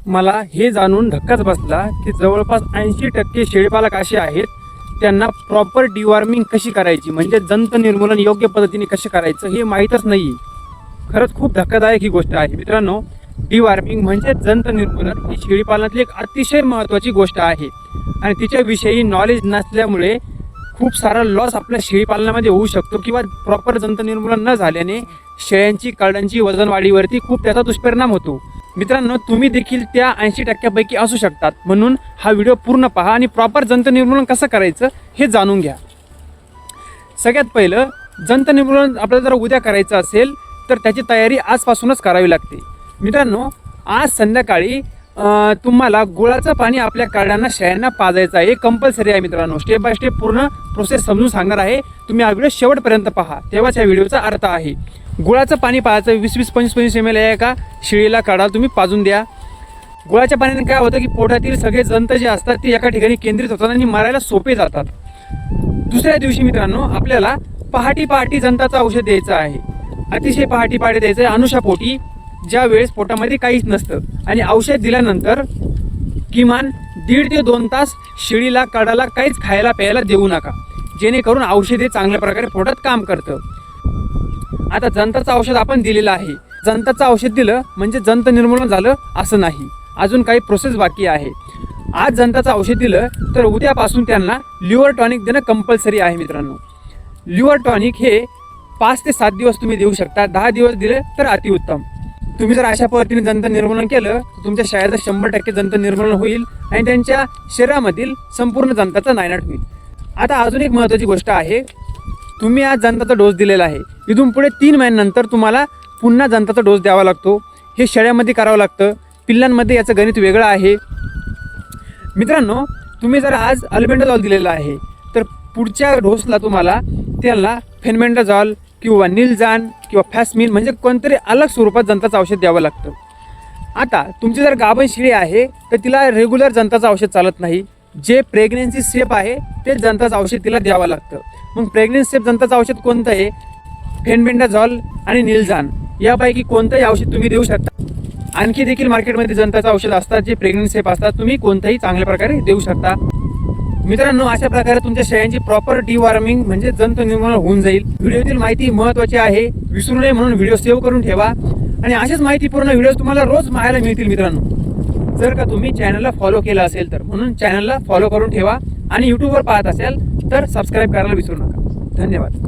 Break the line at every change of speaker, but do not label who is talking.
मला हे जाणून धक्काच बसला की जवळपास 80% शेळीपालक असे आहेत त्यांना प्रॉपर डिवॉर्मिंग कशी करायची म्हणजे जंत निर्मूलन योग्य पद्धतीने कसे करायचं हे माहीतच नाही. खरंच खूप धक्कादायक ही गोष्ट आहे मित्रांनो. डिवॉर्मिंग म्हणजे जंत निर्मूलन ही शेळीपालनातली एक अतिशय महत्त्वाची गोष्ट आहे आणि तिच्याविषयी नॉलेज नसल्यामुळे खूप सारा लॉस आपल्या शेळीपालनामध्ये होऊ शकतो किंवा प्रॉपर जंत निर्मूलन न झाल्याने शेळ्यांची काळांची वजन वाढीवरती खूप त्याचा दुष्परिणाम होतो. मित्रांनो, तुम्ही देखील त्या 80% असू शकतात. म्हणून हा व्हिडिओ पूर्ण पहा आणि प्रॉपर जंत निर्मूलन कसं करायचं हे जाणून घ्या. सगळ्यात पहिलं, जंत निर्मूलन आपल्याला जर उद्या करायचं असेल तर त्याची तयारी आजपासूनच करावी लागते. मित्रांनो, आज संध्याकाळी तुम्हाला गुळाचं पाणी आपल्या कार्डांना शेळ्यांना पाजायचं आहे. हे कंपल्सरी आहे मित्रांनो. स्टेप बाय स्टेप पूर्ण प्रोसेस समजून सांगणार आहे. तुम्ही हा व्हिडिओ शेवटपर्यंत पहा, तेव्हाच या व्हिडिओचा अर्थ आहे. गुळाचं पाणी पाजायचं 20-20, 25-25 ml एका शेळीला काढाल तुम्ही पाजून द्या. गुळाच्या पाण्याने काय होतं की पोटातील सगळे जंत जे असतात ते एका ठिकाणी केंद्रित होतात आणि मारायला सोपे जातात. दुसऱ्या दिवशी मित्रांनो आपल्याला पहाटी जंताचं औषध द्यायचं आहे. अतिशय पहाटी द्यायचं आहे अनुशापोटी, ज्या वेळेस पोटामध्ये काहीच नसतं. आणि औषध दिल्यानंतर किमान 1.5 ते 2 तास शेळीला काढायला काहीच खायला प्यायला देऊ नका, जेणेकरून औषध हे चांगल्या प्रकारे पोटात काम करतं. आता जंताचं औषध आपण दिलेलं आहे. जंताचं औषध दिलं म्हणजे जंत निर्मूलन झालं असं नाही, अजून काही प्रोसेस बाकी आहे. आज जंताचं औषध दिलं तर उद्यापासून त्यांना लिव्हर टॉनिक देणं कंपल्सरी आहे मित्रांनो. लिव्हर टॉनिक हे 5 ते 7 दिवस तुम्ही देऊ शकता. 10 दिवस दिले तर अतिउत्तम. तुम्ही जर अशा पद्धतीने जंत निर्मूलन केलं तर तुमच्या शेळ्याचं 100% जंत निर्मूलन होईल आणि त्यांच्या शरीरामधील संपूर्ण जंताचा नायनाट होईल. आता अजून एक महत्त्वाची गोष्ट आहे. तुम्ही आज जंताचा डोस दिलेला आहे. इथून पुढे 3 महिन्यानंतर तुम्हाला पुन्हा जंताचा डोस द्यावा लागतो. हे शेळ्यामध्ये करावं लागतं. पिल्लांमध्ये याचं गणित वेगळं आहे. मित्रांनो, तुम्ही जर आज अल्बेंडाझॉल दिलेला आहे तर पुढच्या डोसला तुम्हाला त्याला फेनबेंडाझॉल किंवा निलजान किंवा फॅस्मिन म्हणजे कोणतरी अलग स्वरूपात जंताचं औषध द्यावं लागतं. आता तुमची जर गाभण शेळी आहे तर तिला रेग्युलर जंताचं औषध चालत नाही. जे प्रेग्नेन्सी स्टेप आहे ते जंताचं औषध तिला द्यावं लागतं. मग प्रेग्नेन्सी स्टेप जंताचं औषध कोणतं आहे? फेनबेंडाझॉल आणि निलजान यापैकी कोणतंही औषध तुम्ही देऊ शकता. आणखी देखील मार्केटमध्ये जंताचं औषध असतात जे प्रेग्नेन्सी स्टेप असतात, तुम्ही कोणत्याही चांगल्या प्रकारे देऊ शकता. मित्रांनो, अशा प्रकारे तुमच्या शेळ्यांची प्रॉपर डिवॉर्मिंग म्हणजे जंत निर्मूलन होऊन जाईल. व्हिडिओतील माहिती महत्त्वाची आहे, विसरू नये म्हणून व्हिडिओ सेव्ह करून ठेवा आणि अशाच माहितीपूर्ण व्हिडिओ तुम्हाला रोज पाहायला मिळतील मित्रांनो, जर का तुम्ही चॅनलला फॉलो केलं असेल तर. म्हणून चॅनलला फॉलो करून ठेवा आणि यूट्यूबवर पाहत असाल तर सबस्क्राईब करायला विसरू नका. धन्यवाद.